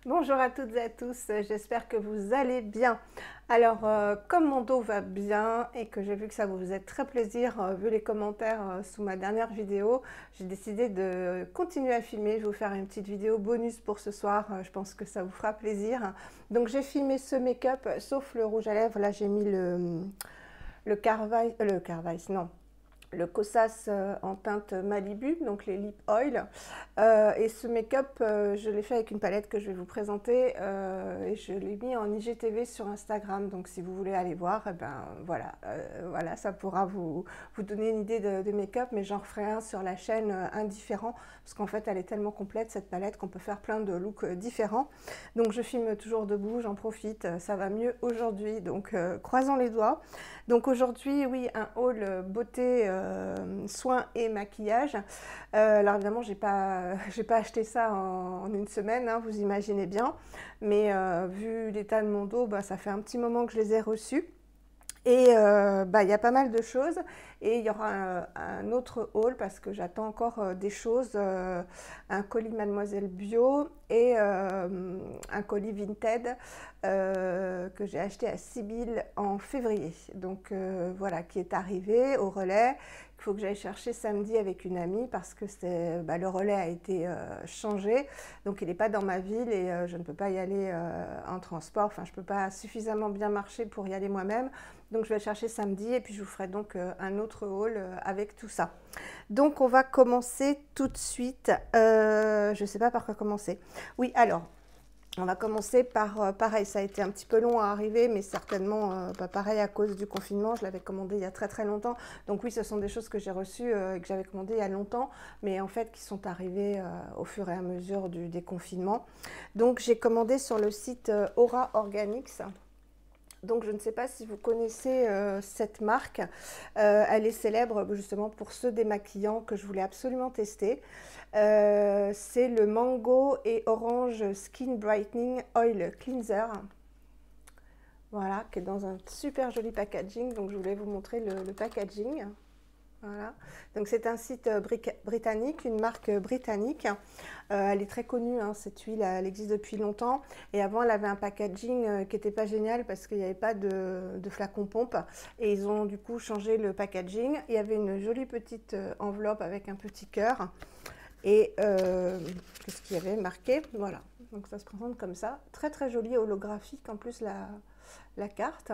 Bonjour à toutes et à tous, j'espère que vous allez bien. Alors, comme mon dos va bien et que j'ai vu que ça vous faisait très plaisir, vu les commentaires sous ma dernière vidéo, j'ai décidé de continuer à filmer. Je vais vous faire une petite vidéo bonus pour ce soir, je pense que ça vous fera plaisir. Donc j'ai filmé ce make-up, sauf le rouge à lèvres. Là j'ai mis le Carvice, non, le Kosas en teinte Malibu, donc les lip oil. Et ce make-up, je l'ai fait avec une palette que je vais vous présenter et je l'ai mis en IGTV sur Instagram. Donc si vous voulez aller voir, eh ben, voilà, ça pourra vous donner une idée de make-up, mais j'en referai un sur la chaîne indifférent parce qu'en fait elle est tellement complète cette palette qu'on peut faire plein de looks différents. Donc je filme toujours debout, j'en profite, ça va mieux aujourd'hui, donc croisons les doigts. Donc aujourd'hui, oui, un haul beauté, soins et maquillage. Alors évidemment, j'ai pas acheté ça en une semaine, hein, vous imaginez bien. Mais vu l'état de mon dos, bah, ça fait un petit moment que je les ai reçus. Et il y a pas mal de choses et il y aura un autre haul parce que j'attends encore des choses, un colis Mademoiselle Bio et un colis Vinted que j'ai acheté à Sibylle en février. Donc voilà, qui est arrivé au relais. Il faut que j'aille chercher samedi avec une amie parce que le relais a été changé. Donc il n'est pas dans ma ville et je ne peux pas y aller en transport. Enfin, je ne peux pas suffisamment bien marcher pour y aller moi-même. Donc je vais le chercher samedi et puis je vous ferai donc un autre haul avec tout ça. Donc on va commencer tout de suite. Je ne sais pas par quoi commencer. Oui, alors on va commencer par pareil, ça a été un petit peu long à arriver, mais certainement pareil à cause du confinement. Je l'avais commandé il y a très très longtemps. Donc oui, ce sont des choses que j'ai reçues et que j'avais commandées il y a longtemps, mais en fait qui sont arrivées au fur et à mesure du déconfinement. Donc j'ai commandé sur le site Aura Organics. Donc je ne sais pas si vous connaissez cette marque, elle est célèbre justement pour ce démaquillant que je voulais absolument tester. C'est le Mango et Orange Skin Brightening Oil Cleanser. Voilà, qui est dans un super joli packaging, donc je voulais vous montrer le packaging. Voilà. Donc c'est un site britannique, une marque britannique. Elle est très connue, hein, cette huile, elle existe depuis longtemps. Et avant, elle avait un packaging qui n'était pas génial parce qu'il n'y avait pas de flacon pompe. Et ils ont du coup changé le packaging. Il y avait une jolie petite enveloppe avec un petit cœur. Et qu'est-ce qu'il y avait marqué? Voilà. Donc ça se présente comme ça. Très très joli, holographique en plus la carte,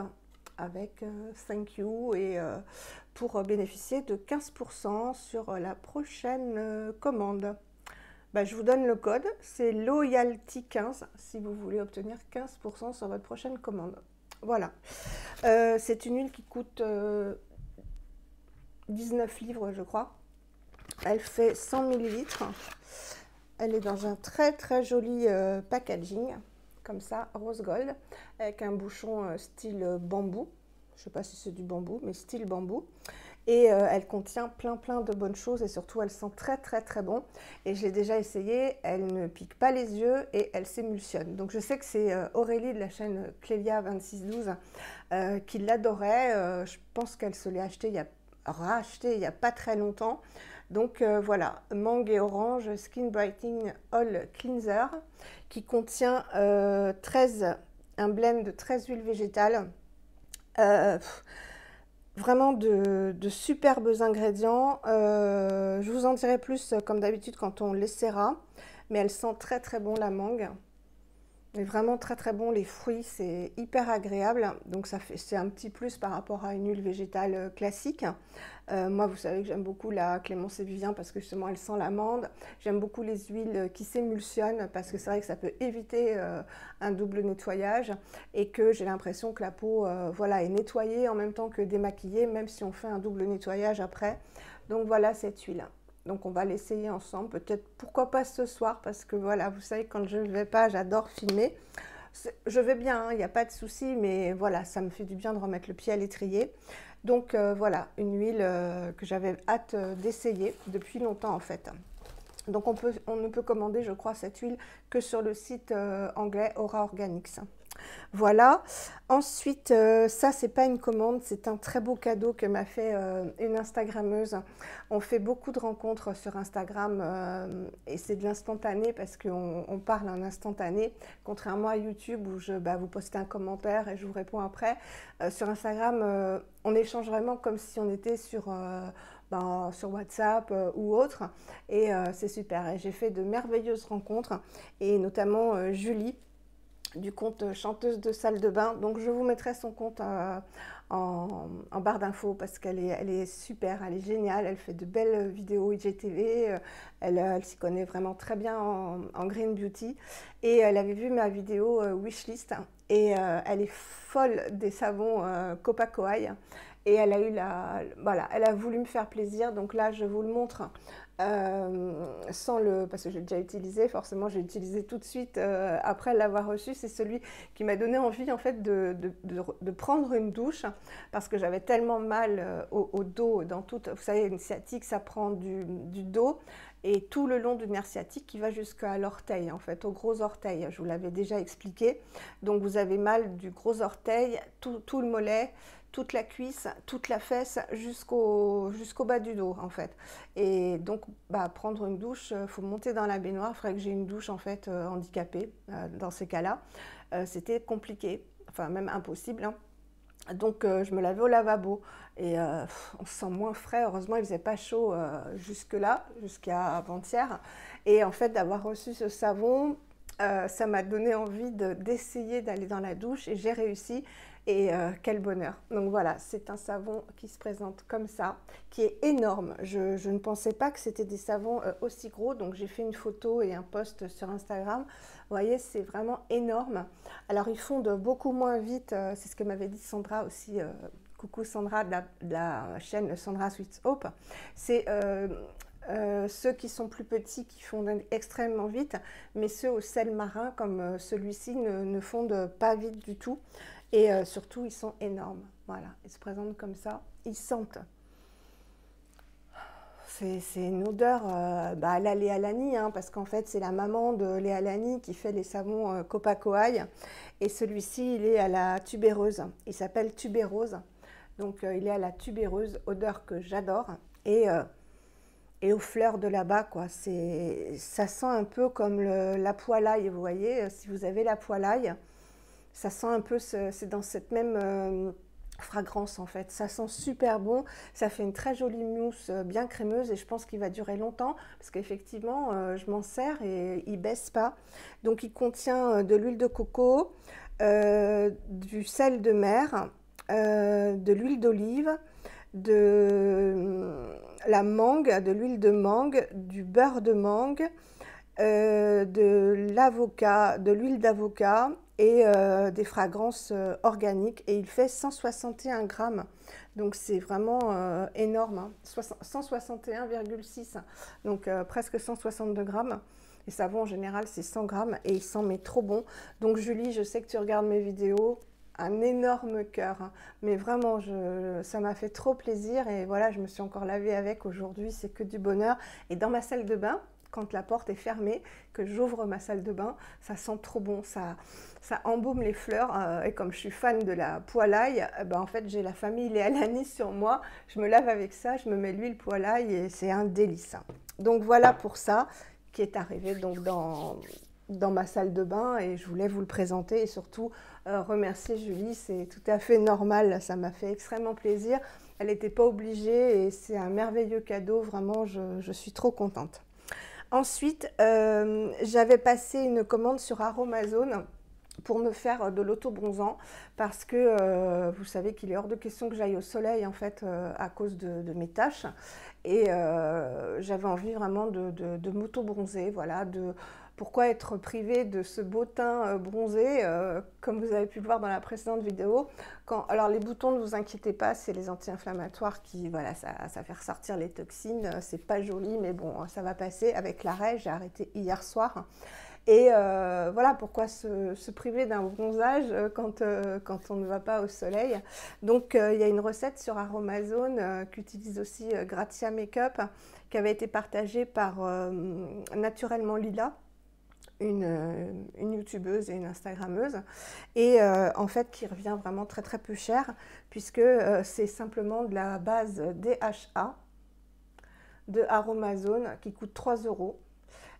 avec thank you et pour bénéficier de 15% sur la prochaine commande. Bah, je vous donne le code, c'est Loyalty15 si vous voulez obtenir 15% sur votre prochaine commande. Voilà. C'est une huile qui coûte 19 livres, je crois. Elle fait 100 ml. Elle est dans un très très joli packaging, comme ça, rose gold, avec un bouchon style bambou. Je ne sais pas si c'est du bambou, mais style bambou. Et elle contient plein de bonnes choses et surtout elle sent très très très bon. Et je l'ai déjà essayé, elle ne pique pas les yeux et elle s'émulsionne. Donc je sais que c'est Aurélie de la chaîne Clélia2612 qui l'adorait. Je pense qu'elle se l'est racheté il n'y a pas très longtemps. Donc voilà, mangue et orange Skin Brightening Oil Cleanser qui contient un blend de 13 huiles végétales. Vraiment de superbes ingrédients. Je vous en dirai plus comme d'habitude quand on l'essaiera. Mais elle sent très très bon la mangue. Mais vraiment très très bon, les fruits, c'est hyper agréable. Donc c'est un petit plus par rapport à une huile végétale classique. Moi, vous savez que j'aime beaucoup la Clémence et Vivien parce que justement elle sent l'amande. J'aime beaucoup les huiles qui s'émulsionnent parce que c'est vrai que ça peut éviter un double nettoyage et que j'ai l'impression que la peau voilà, est nettoyée en même temps que démaquillée, même si on fait un double nettoyage après. Donc voilà cette huile. Donc on va l'essayer ensemble, peut-être pourquoi pas ce soir, parce que voilà, vous savez, quand je ne vais pas, j'adore filmer. Je vais bien, il n'y a pas de souci, mais voilà, ça me fait du bien de remettre le pied à l'étrier. Donc voilà, une huile que j'avais hâte d'essayer depuis longtemps en fait. Donc on ne peut commander, je crois, cette huile que sur le site anglais Aura Organics. Voilà. Ensuite, ça, c'est pas une commande, c'est un très beau cadeau que m'a fait une Instagrammeuse. On fait beaucoup de rencontres sur Instagram et c'est de l'instantané parce qu'on parle en instantané, contrairement à YouTube où vous postez un commentaire et je vous réponds après. Sur Instagram, on échange vraiment comme si on était sur WhatsApp ou autre et c'est super. Et j'ai fait de merveilleuses rencontres et notamment Julie du compte chanteuse de salle de bain. Donc je vous mettrai son compte en barre d'infos parce elle est super, elle est géniale, elle fait de belles vidéos IGTV, elle s'y connaît vraiment très bien en green beauty et elle avait vu ma vidéo wishlist et elle est folle des savons Copacoaï et elle a eu voilà, elle a voulu me faire plaisir, donc là je vous le montre parce que j'ai déjà utilisé, forcément j'ai utilisé tout de suite après l'avoir reçu. C'est celui qui m'a donné envie en fait de prendre une douche parce que j'avais tellement mal au dos, vous savez, une sciatique ça prend du dos et tout le long du nerf sciatique qui va jusqu'à l'orteil en fait, au gros orteil, je vous l'avais déjà expliqué. Donc vous avez mal du gros orteil, tout le mollet, toute la cuisse, toute la fesse jusqu'au bas du dos en fait. Et donc prendre une douche, il faut monter dans la baignoire, il faudrait que j'ai une douche en fait handicapée dans ces cas-là. C'était compliqué, enfin même impossible, hein. Donc je me lavais au lavabo et on se sent moins frais, heureusement il faisait pas chaud jusque-là, jusqu'à avant-hier. Et en fait d'avoir reçu ce savon, ça m'a donné envie d'essayer d'aller dans la douche et j'ai réussi. Et quel bonheur. Donc voilà, c'est un savon qui se présente comme ça, qui est énorme. Je ne pensais pas que c'était des savons aussi gros, donc j'ai fait une photo et un post sur Instagram. Vous voyez, c'est vraiment énorme. Alors ils fondent beaucoup moins vite, c'est ce que m'avait dit Sandra aussi. Coucou Sandra de la chaîne Sandra Sweet Hope. C'est ceux qui sont plus petits qui fondent extrêmement vite, mais ceux au sel marin comme celui-ci ne fondent pas vite du tout. Et surtout, ils sont énormes. Voilà, ils se présentent comme ça. Ils sentent. C'est une odeur à la Léa Lani, hein, parce qu'en fait, c'est la maman de Léa Lani qui fait les savons Copacoaï. Et celui-ci, il est à la tubéreuse. Il s'appelle tubérose. Donc, il est à la tubéreuse, odeur que j'adore. Et aux fleurs de là-bas, quoi. Ça sent un peu comme la poêlaille, vous voyez. Si vous avez la poêlaille, ça sent un peu, c'est dans cette même fragrance en fait. Ça sent super bon, ça fait une très jolie mousse bien crémeuse et je pense qu'il va durer longtemps parce qu'effectivement je m'en sers et il baisse pas. Donc il contient de l'huile de coco, du sel de mer, de l'huile d'olive, de la mangue, de l'huile de mangue, du beurre de mangue, de l'avocat, de l'huile d'avocat et des fragrances organiques. Et il fait 161 grammes. Donc c'est vraiment énorme, hein. 161,6, donc presque 162 grammes. Les savons en général c'est 100 grammes et il sent mais trop bon. Donc Julie, je sais que tu regardes mes vidéos. Un énorme cœur, hein. Mais vraiment ça m'a fait trop plaisir et voilà, je me suis encore lavée avec aujourd'hui, c'est que du bonheur. Et dans ma salle de bain, quand la porte est fermée, que j'ouvre ma salle de bain, ça sent trop bon, ça embaume les fleurs. Et comme je suis fan de la poêlaille, en fait j'ai la famille Léa Lani sur moi, je me lave avec ça, je me mets l'huile poêlaille et c'est un délice. Donc voilà pour ça qui est arrivé donc dans ma salle de bain et je voulais vous le présenter et surtout remercier Julie, c'est tout à fait normal, ça m'a fait extrêmement plaisir. Elle n'était pas obligée et c'est un merveilleux cadeau, vraiment je suis trop contente. Ensuite, j'avais passé une commande sur Aromazone pour me faire de l'auto-bronzant parce que vous savez qu'il est hors de question que j'aille au soleil en fait à cause de mes taches et j'avais envie vraiment de m'auto-bronzer, voilà, pourquoi être privée de ce beau teint bronzé comme vous avez pu le voir dans la précédente vidéo. Alors les boutons, ne vous inquiétez pas, c'est les anti-inflammatoires qui, voilà, ça fait ressortir les toxines, c'est pas joli mais bon, ça va passer. Avec l'arrêt, j'ai arrêté hier soir. Et voilà, pourquoi se priver d'un bronzage quand on ne va pas au soleil. Donc il y a une recette sur Aromazone qu'utilise aussi Grazia Makeup qui avait été partagée par Naturellement Lila. une youtubeuse et une instagrammeuse, et en fait qui revient vraiment très très peu cher, puisque c'est simplement de la base DHA de Aromazone qui coûte 3 euros.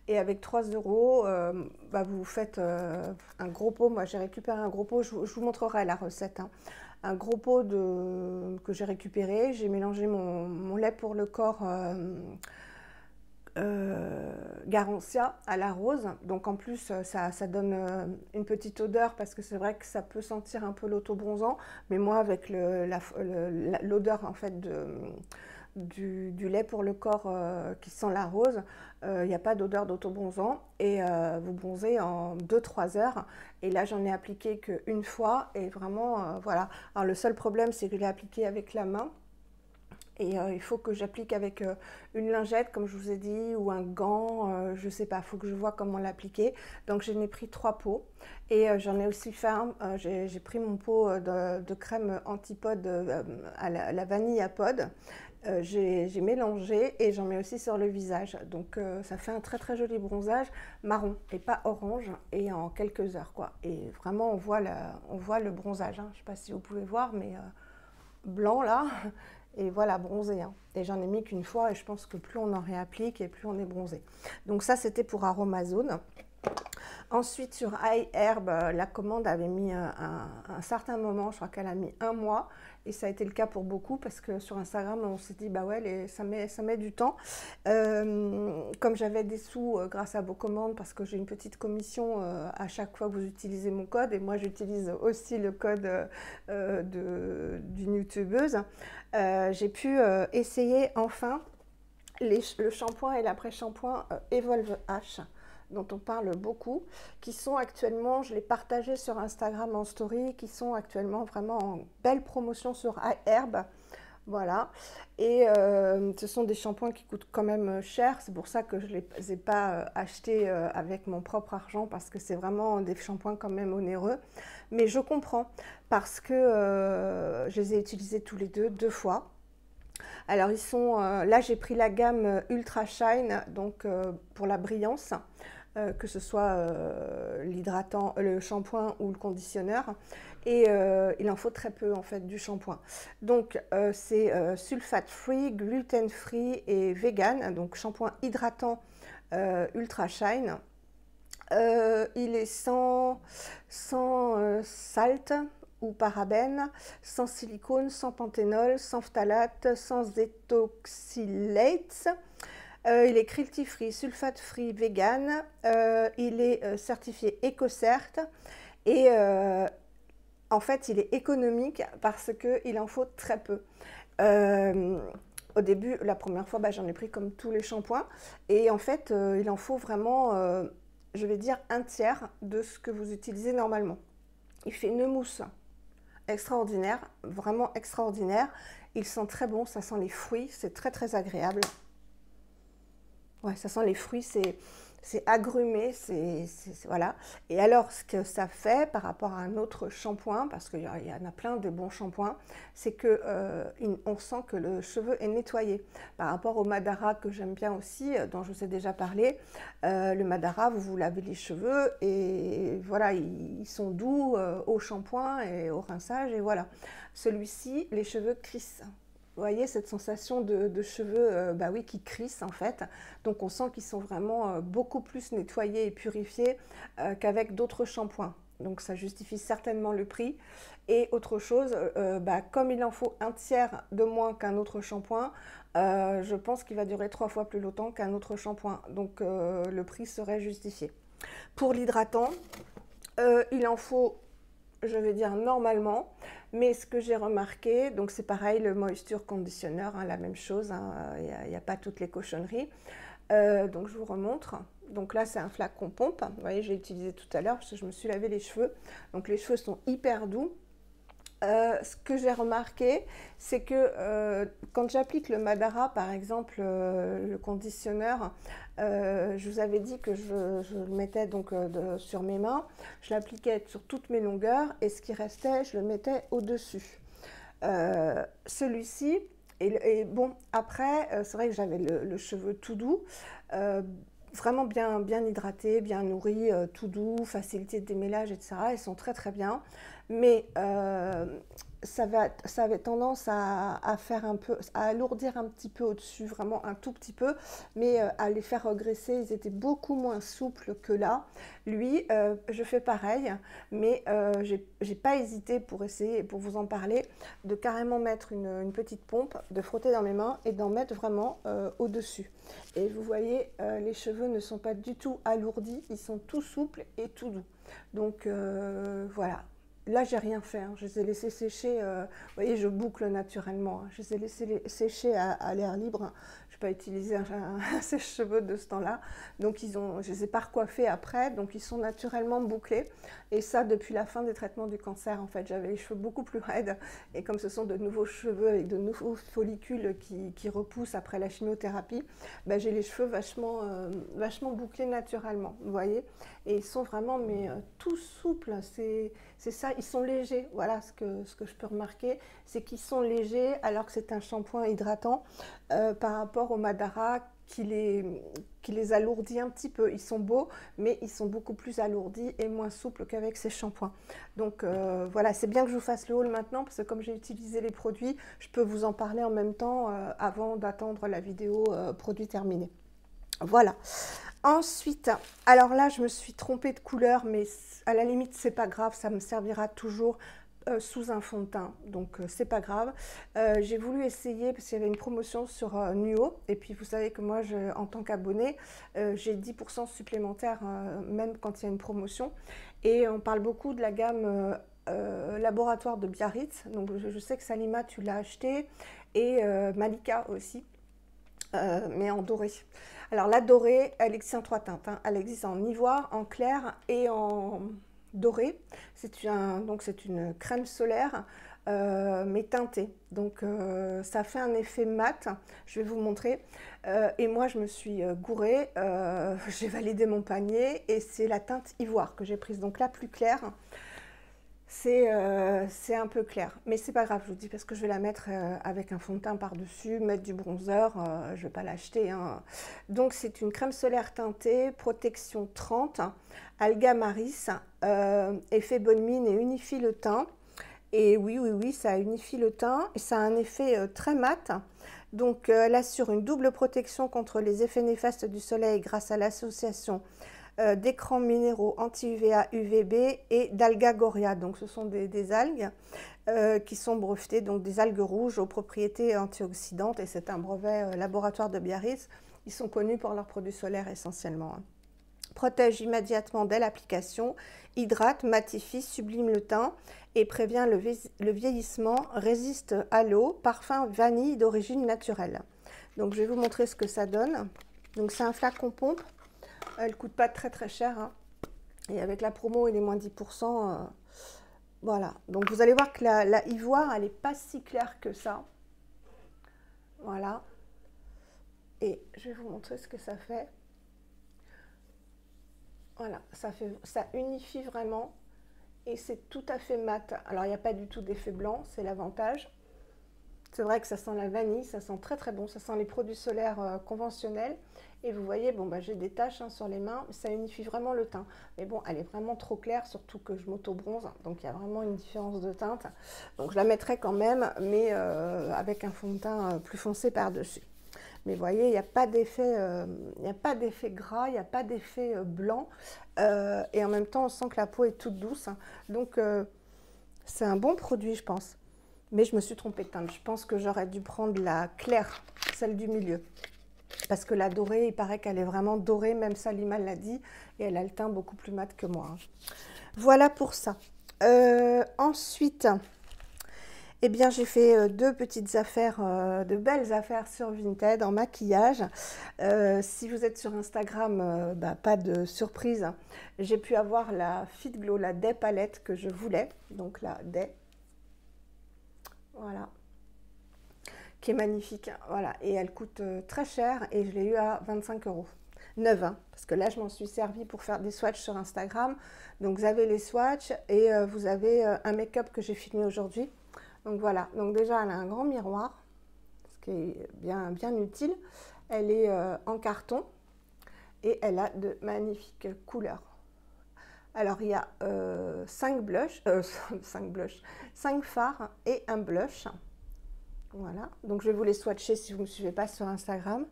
Et avec 3 euros, bah, vous faites un gros pot. Moi, j'ai récupéré un gros pot. Je vous montrerai la recette, hein. Un gros pot que j'ai récupéré. J'ai mélangé mon lait pour le corps Garancia à la rose. Donc en plus, ça donne une petite odeur, parce que c'est vrai que ça peut sentir un peu l'auto-bronzant. Mais moi, avec l'odeur en fait du lait pour le corps qui sent la rose, il n'y a pas d'odeur d'auto-bronzant, et vous bronzez en 2-3 heures. Et là, j'en ai appliqué qu'une fois, et vraiment, voilà. Alors le seul problème, c'est que je l'ai appliqué avec la main, et il faut que j'applique avec une lingette, comme je vous ai dit, ou un gant, je ne sais pas, il faut que je vois comment l'appliquer. Donc j'en ai pris 3 pots, et j'en ai aussi fait un, j'ai pris mon pot de crème antipode à la vanille à pod. J'ai mélangé, et j'en mets aussi sur le visage. Donc ça fait un très très joli bronzage marron et pas orange, et en quelques heures, quoi. Et vraiment on voit le bronzage, hein. Je ne sais pas si vous pouvez voir, mais blanc là, et voilà, bronzé, hein. Et j'en ai mis qu'une fois, et je pense que plus on en réapplique et plus on est bronzé. Donc ça, c'était pour Aromazone. Ensuite, sur iHerb, la commande avait mis un certain moment, je crois qu'elle a mis 1 mois, et ça a été le cas pour beaucoup, parce que sur Instagram, on s'est dit, bah ouais, ça met du temps. Comme j'avais des sous grâce à vos commandes, parce que j'ai une petite commission à chaque fois que vous utilisez mon code, et moi j'utilise aussi le code d'une youtubeuse, j'ai pu essayer enfin le shampoing et l'après-shampoing Evolve H, dont on parle beaucoup, qui sont actuellement, je l'ai partagé sur Instagram en story, qui sont actuellement vraiment en belle promotion sur iHerb. Voilà, et ce sont des shampoings qui coûtent quand même cher. C'est pour ça que je ne les ai pas achetés avec mon propre argent, parce que c'est vraiment des shampoings quand même onéreux. Mais je comprends, parce que je les ai utilisés tous les deux fois. Alors ils sont, là j'ai pris la gamme Ultra Shine, donc pour la brillance, que ce soit l'hydratant, le shampoing ou le conditionneur, et il en faut très peu en fait du shampoing. Donc c'est sulfate free, gluten free et vegan, donc shampoing hydratant Ultra Shine. Il est sans salt ou parabènes, sans silicone, sans panthénol, sans phtalate, sans ethoxylates. Il est cruelty free, sulfate free, vegan. Il est certifié EcoCert, et en fait il est économique parce qu'il en faut très peu. Au début, la première fois, bah, j'en ai pris comme tous les shampoings, et en fait il en faut vraiment, je vais dire, 1/3 de ce que vous utilisez normalement. Il fait une mousse extraordinaire, vraiment extraordinaire. Il sent très bon, ça sent les fruits, c'est très très agréable. Ouais, ça sent les fruits, c'est agrumé, voilà. Et alors, ce que ça fait par rapport à un autre shampoing, parce qu'il y en a plein de bons shampoings, c'est que on sent que le cheveu est nettoyé. Par rapport au Madara, que j'aime bien aussi, dont je vous ai déjà parlé, le Madara, vous lavez les cheveux, et voilà, ils sont doux au shampoing et au rinçage, et voilà. Celui-ci, les cheveux crissent. Vous voyez cette sensation de cheveux bah oui, qui crissent en fait. Donc on sent qu'ils sont vraiment beaucoup plus nettoyés et purifiés qu'avec d'autres shampoings. Donc ça justifie certainement le prix. Et autre chose, bah, comme il en faut 1/3 de moins qu'un autre shampoing, je pense qu'il va durer 3 fois plus longtemps qu'un autre shampoing. Donc le prix serait justifié. Pour l'hydratant, il en faut, je vais dire, normalement, mais ce que j'ai remarqué, donc c'est pareil, le moisture conditioner, hein, la même chose, hein, il n'y a pas toutes les cochonneries. Donc je vous remontre. Donc là c'est un flacon pompe, vous voyez, j'ai utilisé tout à l'heure parce que je me suis lavé les cheveux. Donc les cheveux sont hyper doux. Ce que j'ai remarqué, c'est que quand j'applique le Madara, par exemple, le conditionneur, je vous avais dit que je le mettais donc sur mes mains, je l'appliquais sur toutes mes longueurs, et ce qui restait, je le mettais au-dessus. Celui-ci, et bon, après, c'est vrai que j'avais le cheveu tout doux. vraiment bien hydratées, bien nourries, tout doux, facilité de démêlage, etc. Elles sont très très bien. Mais ça avait tendance à faire un peu, à alourdir un petit peu au-dessus, vraiment un tout petit peu, mais à les faire regresser. Ils étaient beaucoup moins souples que là. Lui, je fais pareil, mais j'ai pas hésité pour essayer, pour vous en parler, de carrément mettre une petite pompe, de frotter dans mes mains et d'en mettre vraiment au-dessus. Et vous voyez, les cheveux ne sont pas du tout alourdis, ils sont tout souples et tout doux. Donc voilà. Là, j'ai rien fait, hein. Je les ai laissés sécher. Vous voyez, je boucle naturellement, hein. Je les ai laissés sécher à l'air libre. Je n'ai pas utilisé un sèche-cheveux de ce temps-là. Donc, je les ai pas recoiffés après. Donc, ils sont naturellement bouclés. Et ça, depuis la fin des traitements du cancer, en fait, j'avais les cheveux beaucoup plus raides. Et comme ce sont de nouveaux cheveux avec de nouveaux follicules qui repoussent après la chimiothérapie, ben, j'ai les cheveux vachement bouclés naturellement. Vous voyez? Et ils sont vraiment tout souples. C'est ça, ils sont légers. Voilà ce que je peux remarquer, c'est qu'ils sont légers alors que c'est un shampoing hydratant par rapport au Madara qui les alourdit un petit peu. Ils sont beaux, mais ils sont beaucoup plus alourdis et moins souples qu'avec ces shampoings. Donc voilà, c'est bien que je vous fasse le haul maintenant parce que comme j'ai utilisé les produits, je peux vous en parler en même temps avant d'attendre la vidéo produit terminé. Voilà. Ensuite, alors là, je me suis trompée de couleur, mais à la limite, c'est pas grave, ça me servira toujours sous un fond de teint, donc c'est pas grave. J'ai voulu essayer, parce qu'il y avait une promotion sur Nuo, et puis vous savez que moi, en tant qu'abonné, j'ai 10% supplémentaire, même quand il y a une promotion, et on parle beaucoup de la gamme laboratoire de Biarritz, donc je sais que Salima, tu l'as acheté, et Malika aussi. Mais en doré. Alors la dorée, elle existe en 3 teintes, hein. Elle existe en ivoire, en clair et en doré. C'est une crème solaire mais teintée. Donc ça fait un effet mat. Je vais vous montrer. Et moi je me suis gourée. J'ai validé mon panier et c'est la teinte ivoire que j'ai prise. Donc la plus claire. C'est un peu clair, mais c'est pas grave, je vous dis, parce que je vais la mettre avec un fond de teint par-dessus, mettre du bronzer, je vais pas l'acheter, hein. Donc c'est une crème solaire teintée, protection 30, alga maris, effet bonne mine et unifie le teint. Et oui, ça unifie le teint et ça a un effet très mat. Donc elle assure une double protection contre les effets néfastes du soleil grâce à l'association d'écrans minéraux anti-UVA, UVB et d'Algagoria. Donc ce sont des algues qui sont brevetées, donc des algues rouges aux propriétés antioxydantes, et c'est un brevet laboratoire de Biarritz. Ils sont connus pour leurs produits solaires essentiellement. Protège immédiatement dès l'application, hydrate, matifie, sublime le teint et prévient le vieillissement, résiste à l'eau, parfum vanille d'origine naturelle. Donc je vais vous montrer ce que ça donne. Donc c'est un flacon pompe. Elle ne coûte pas très cher, hein. Et avec la promo et les moins 10%, voilà. Donc vous allez voir que la ivoire, elle n'est pas si claire que ça. Voilà. Et je vais vous montrer ce que ça fait. Voilà, ça unifie vraiment et c'est tout à fait mat. Alors il n'y a pas du tout d'effet blanc, c'est l'avantage. C'est vrai que ça sent la vanille, ça sent très bon, ça sent les produits solaires conventionnels. Et vous voyez, bon, bah, j'ai des taches sur les mains, ça unifie vraiment le teint. Mais bon, elle est vraiment trop claire, surtout que je m'auto-bronze, donc il y a vraiment une différence de teinte. Donc je la mettrai quand même, mais avec un fond de teint plus foncé par-dessus. Mais vous voyez, il n'y a pas d'effet gras, il n'y a pas d'effet blanc. Et en même temps, on sent que la peau est toute douce. Donc c'est un bon produit, je pense. Mais je me suis trompée de teinte. Je pense que j'aurais dû prendre la claire, celle du milieu. Parce que la dorée, il paraît qu'elle est vraiment dorée, même Salima l'a dit, et elle a le teint beaucoup plus mat que moi. Voilà pour ça. Ensuite, eh bien, j'ai fait deux petites affaires, de belles affaires sur Vinted en maquillage. Si vous êtes sur Instagram, pas de surprise. J'ai pu avoir la Fit Glow, la Day palette que je voulais. Donc la Day. Voilà. Qui est magnifique, voilà, et elle coûte très cher et je l'ai eu à 25 €, neuve, hein, parce que là je m'en suis servi pour faire des swatchs sur Instagram. Donc vous avez les swatchs et vous avez un make-up que j'ai filmé aujourd'hui. Donc voilà, donc déjà elle a un grand miroir, ce qui est bien utile. Elle est en carton et elle a de magnifiques couleurs. Alors il y a 5 blushs, 5 fards et un blush. Voilà, donc je vais vous les swatcher si vous ne me suivez pas sur Instagram.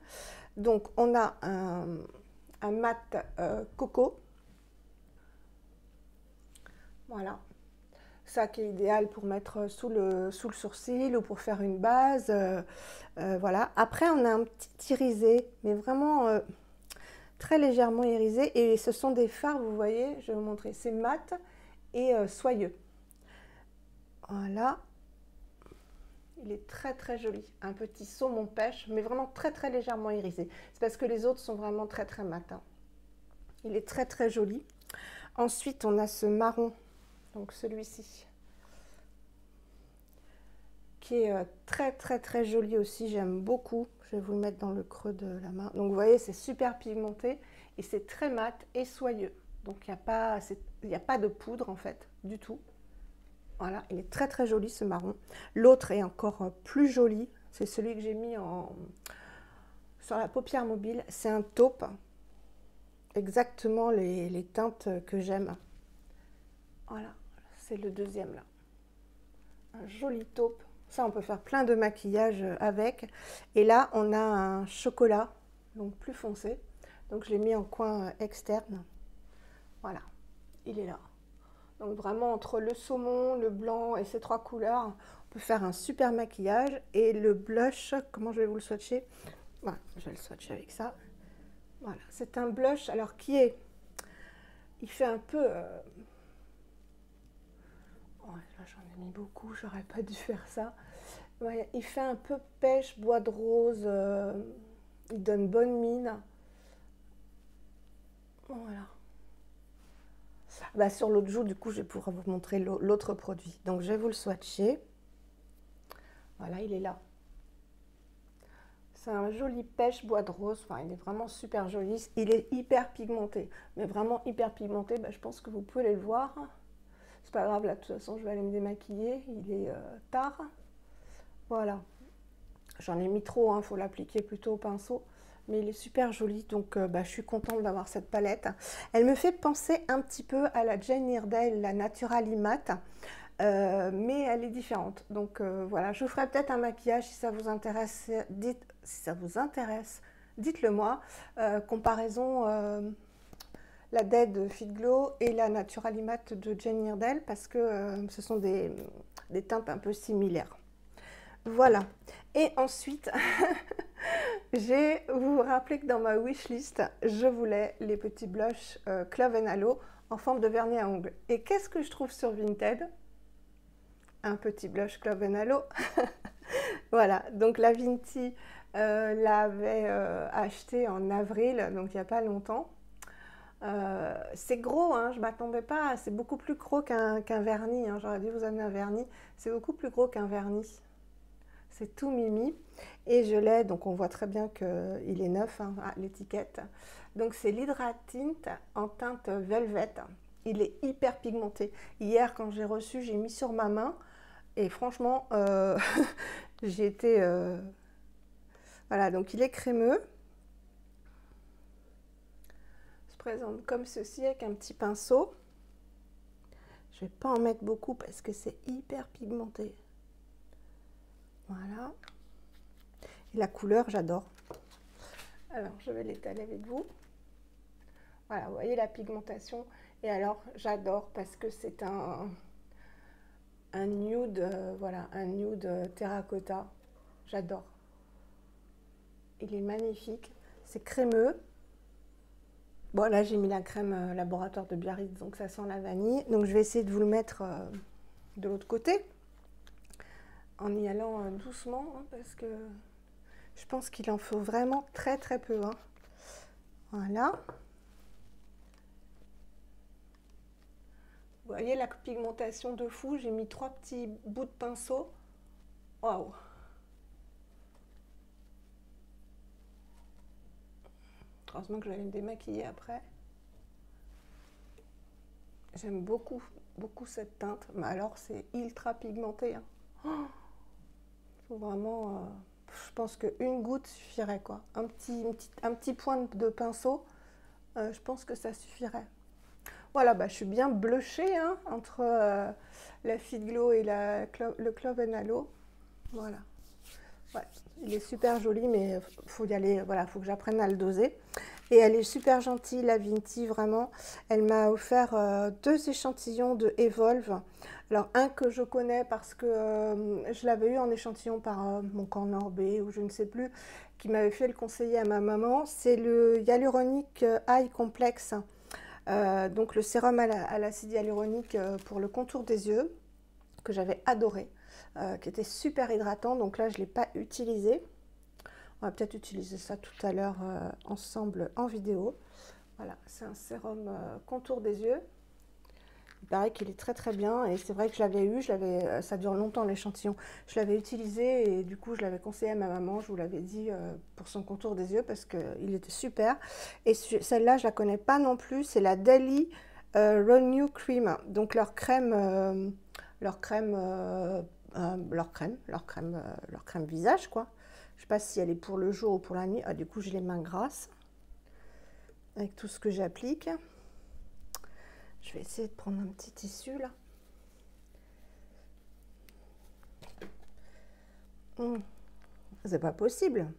Donc on a un mat coco. Voilà, ça qui est idéal pour mettre sous le sourcil ou pour faire une base. Voilà, après on a un petit irisé, mais vraiment très légèrement irisé. Et ce sont des fards, vous voyez, je vais vous montrer, c'est mat et soyeux. Voilà. Il est très très joli, un petit saumon pêche, mais vraiment très très légèrement irisé. C'est parce que les autres sont vraiment très très matins. Il est très très joli. Ensuite, on a ce marron, donc celui-ci, qui est très très très joli aussi, j'aime beaucoup. Je vais vous le mettre dans le creux de la main. Donc vous voyez, c'est super pigmenté et c'est très mat et soyeux. Donc il n'y a pas de poudre en fait, du tout. Voilà, il est très très joli ce marron. L'autre est encore plus joli. C'est celui que j'ai mis sur la paupière mobile. C'est un taupe. Exactement les teintes que j'aime. Voilà, c'est le deuxième là. Un joli taupe. Ça, on peut faire plein de maquillage avec. Et là, on a un chocolat, donc plus foncé. Donc je l'ai mis en coin externe. Voilà, il est là. Donc vraiment entre le saumon, le blanc et ces 3 couleurs, on peut faire un super maquillage. Et le blush, comment je vais vous le swatcher? Voilà, je vais le swatcher avec ça. Voilà, c'est un blush, alors il fait un peu... Oh, là j'en ai mis beaucoup, j'aurais pas dû faire ça. Ouais, il fait un peu pêche, bois de rose, il donne bonne mine. Voilà. Bah, sur l'autre joue, du coup, je vais pouvoir vous montrer l'autre produit. Donc, je vais vous le swatcher. Voilà, il est là. C'est un joli pêche bois de rose. Enfin, il est vraiment super joli. Il est hyper pigmenté. Mais vraiment hyper pigmenté. Bah, je pense que vous pouvez le voir. C'est pas grave, là, de toute façon, je vais aller me démaquiller. Il est tard. Voilà. J'en ai mis trop, hein, faut l'appliquer plutôt au pinceau. Mais il est super joli, donc bah, je suis contente d'avoir cette palette. Elle me fait penser un petit peu à la Jane Iredale, la Naturally Matte, mais elle est différente. Donc voilà, je vous ferai peut-être un maquillage si ça vous intéresse. Si ça vous intéresse, dites-le moi. Comparaison la Dead Fit Glow et la Naturally Matte de Jane Iredale, parce que ce sont des teintes un peu similaires. Voilà. Et ensuite, vous vous rappelez que dans ma wishlist, je voulais les petits blushs Clove and Halo en forme de vernis à ongles. Et qu'est-ce que je trouve sur Vinted? Un petit blush Clove and Halo. Voilà, donc la Vinti l'avait acheté en avril, donc il n'y a pas longtemps. C'est gros, hein, je ne m'attendais pas, c'est beaucoup plus gros qu'un vernis, hein, j'aurais dû vous amener un vernis, c'est beaucoup plus gros qu'un vernis. C'est tout mimi et je l'ai, donc on voit très bien qu'il est neuf, hein, à l'étiquette. Donc c'est l'Hydra Tint en teinte Velvet. Il est hyper pigmenté. Hier quand j'ai reçu, j'ai mis sur ma main et franchement j'ai été... Voilà, donc il est crémeux. Il se présente comme ceci avec un petit pinceau. Je vais pas en mettre beaucoup parce que c'est hyper pigmenté. Voilà. Et la couleur, j'adore. Alors, je vais l'étaler avec vous. Voilà, vous voyez la pigmentation. Et alors, j'adore parce que c'est un nude, voilà, un nude terracotta. J'adore. Il est magnifique. C'est crémeux. Bon, là, j'ai mis la crème laboratoire de Biarritz, donc ça sent la vanille. Donc, je vais essayer de vous le mettre de l'autre côté, en y allant doucement, hein, parce que je pense qu'il en faut vraiment très très peu. Hein. Voilà. Vous voyez la pigmentation de fou, j'ai mis 3 petits bouts de pinceau. Waouh! Heureusement que je vais aller me démaquiller après. J'aime beaucoup, beaucoup cette teinte. Mais alors, c'est ultra pigmenté. Hein. Oh, faut vraiment... je pense qu'une goutte suffirait, quoi. Un petit point de pinceau. Je pense que ça suffirait. Voilà, bah, je suis bien blushée hein, entre la Fit Glow et le Clove and Aloe. Voilà. Ouais, il est super joli, mais faut y aller. Voilà, faut que j'apprenne à le doser. Et elle est super gentille, la Vinti, vraiment. Elle m'a offert 2 échantillons de Evolve. Alors, un que je connais parce que je l'avais eu en échantillon par mon corner B ou je ne sais plus, qui m'avait fait le conseiller à ma maman. C'est le Hyaluronic Eye Complex. Donc, le sérum à l'acide hyaluronique pour le contour des yeux, que j'avais adoré, qui était super hydratant. Donc là, je ne l'ai pas utilisé. On va peut-être utiliser ça tout à l'heure ensemble en vidéo. Voilà, c'est un sérum contour des yeux. Il paraît qu'il est très très bien et c'est vrai que je l'avais eu, ça dure longtemps l'échantillon. Je l'avais utilisé et du coup je l'avais conseillé à ma maman, je vous l'avais dit pour son contour des yeux parce qu'il était super. Et celle-là je la connais pas non plus, c'est la Daily Renew Cream. Donc leur crème visage quoi. Je sais pas si elle est pour le jour ou pour la nuit. Ah, du coup, j'ai les mains grasses avec tout ce que j'applique. Je vais essayer de prendre un petit tissu là. C'est pas possible.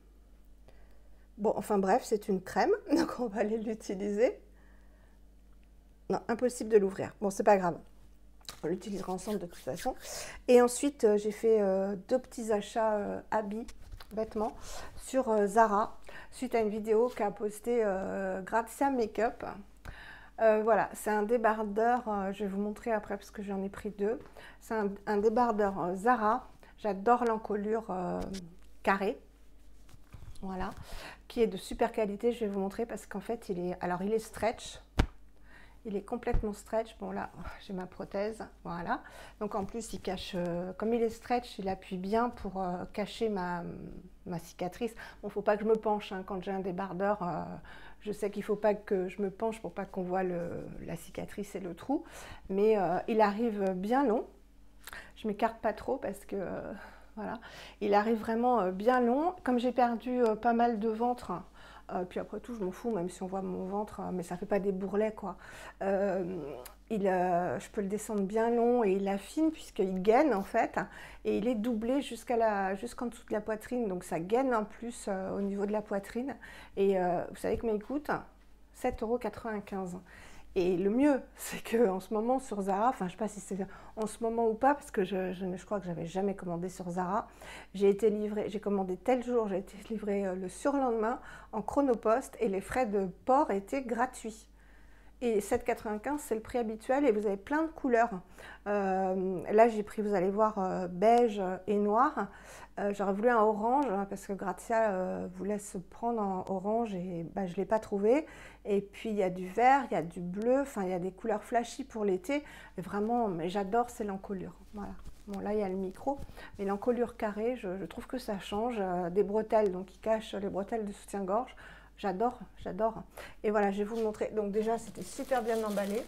Bon, enfin bref, c'est une crème, donc on va aller l'utiliser. Non, impossible de l'ouvrir. Bon, c'est pas grave. On l'utilisera ensemble de toute façon. Et ensuite, j'ai fait 2 petits achats habits, vêtements, sur Zara, suite à une vidéo qu'a posté Grazia Makeup. Voilà, c'est un débardeur, je vais vous montrer après parce que j'en ai pris 2. C'est un débardeur Zara, j'adore l'encolure carrée, voilà, qui est de super qualité, je vais vous montrer parce qu'en fait, il est stretch. Il est complètement stretch. Bon là, j'ai ma prothèse, voilà. Donc en plus, il cache, comme il est stretch, il appuie bien pour cacher ma cicatrice. Bon, faut pas que je me penche hein, quand j'ai un débardeur. Je sais qu'il faut pas que je me penche pour pas qu'on voit la cicatrice et le trou. Mais il arrive bien long. Je m'écarte pas trop parce que voilà, il arrive vraiment bien long. Comme j'ai perdu pas mal de ventre. Puis après tout, je m'en fous, même si on voit mon ventre, mais ça fait pas des bourrelets, quoi. Je peux le descendre bien long et il affine puisqu'il gaine, en fait. Et il est doublé jusqu'en dessous de la poitrine, donc ça gaine en plus au niveau de la poitrine. Et vous savez que il coûte 7,95 €. Et le mieux, c'est qu'en ce moment sur Zara, enfin je ne sais pas si c'est en ce moment ou pas, parce que je crois que j'avais jamais commandé sur Zara, j'ai commandé tel jour, j'ai été livrée le surlendemain en chronopost et les frais de port étaient gratuits. Et 7,95 €, c'est le prix habituel et vous avez plein de couleurs. Là, j'ai pris, vous allez voir, beige et noir. J'aurais voulu un orange parce que Grazia voulait se prendre en orange et bah, je ne l'ai pas trouvé. Et puis, il y a du vert, il y a du bleu, enfin, il y a des couleurs flashy pour l'été. Vraiment, mais j'adore, c'est l'encolure. Voilà. Bon, là, il y a le micro, mais l'encolure carrée, je trouve que ça change. Des bretelles, donc qui cachent les bretelles de soutien-gorge. J'adore, j'adore. Et voilà, je vais vous le montrer. Donc déjà, c'était super bien emballé.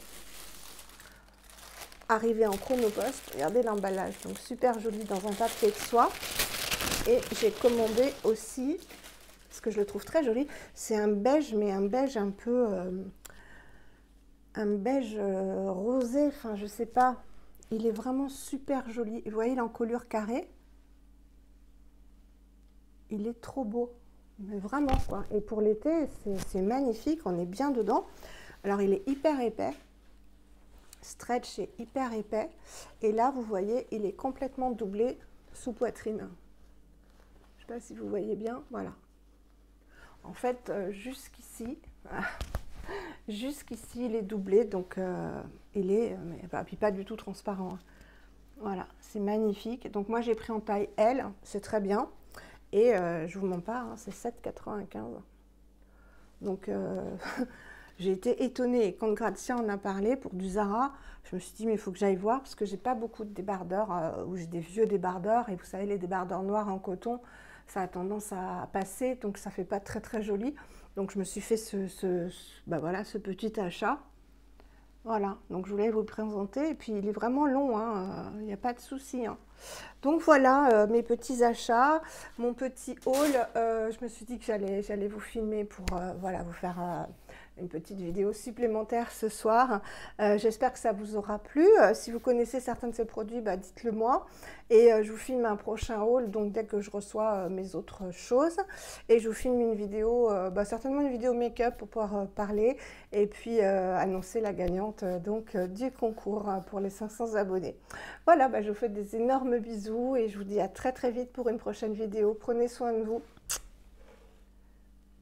Arrivé en chronopost, regardez l'emballage. Donc super joli dans un papier de soie. Et j'ai commandé aussi, parce que je le trouve très joli, c'est un beige, mais un beige un peu... un beige rosé, enfin je sais pas. Il est vraiment super joli. Vous voyez l'encolure carrée? Il est trop beau. Mais vraiment quoi. Et pour l'été, c'est magnifique, on est bien dedans. Alors il est hyper épais, stretch et hyper épais. Et là, vous voyez, il est complètement doublé sous poitrine. Je sais pas si vous voyez bien, voilà. En fait, jusqu'ici, il est doublé, donc il est, puis pas du tout transparent. Hein. Voilà, c'est magnifique. Donc moi, j'ai pris en taille L, c'est très bien. Et je vous mens pas, hein, c'est 7,95 €. Donc j'ai été étonnée. Quand Grazia en a parlé pour du Zara, je me suis dit mais il faut que j'aille voir parce que j'ai pas beaucoup de débardeurs ou j'ai des vieux débardeurs et vous savez les débardeurs noirs en coton, ça a tendance à passer donc ça fait pas très très joli. Donc je me suis fait voilà, ce petit achat. Voilà, donc je voulais vous le présenter et puis il est vraiment long, hein, il n'y a pas de souci. Hein. Donc voilà mes petits achats, mon petit haul. Je me suis dit que j'allais vous filmer pour voilà, vous faire une petite vidéo supplémentaire ce soir. J'espère que ça vous aura plu. Si vous connaissez certains de ces produits, bah, dites-le moi. Et je vous filme un prochain haul, donc dès que je reçois mes autres choses. Et je vous filme une vidéo, bah, certainement une vidéo make-up pour pouvoir parler et puis annoncer la gagnante donc, du concours pour les 500 abonnés. Voilà, bah, je vous fais des énormes bisous et je vous dis à très très vite pour une prochaine vidéo. Prenez soin de vous.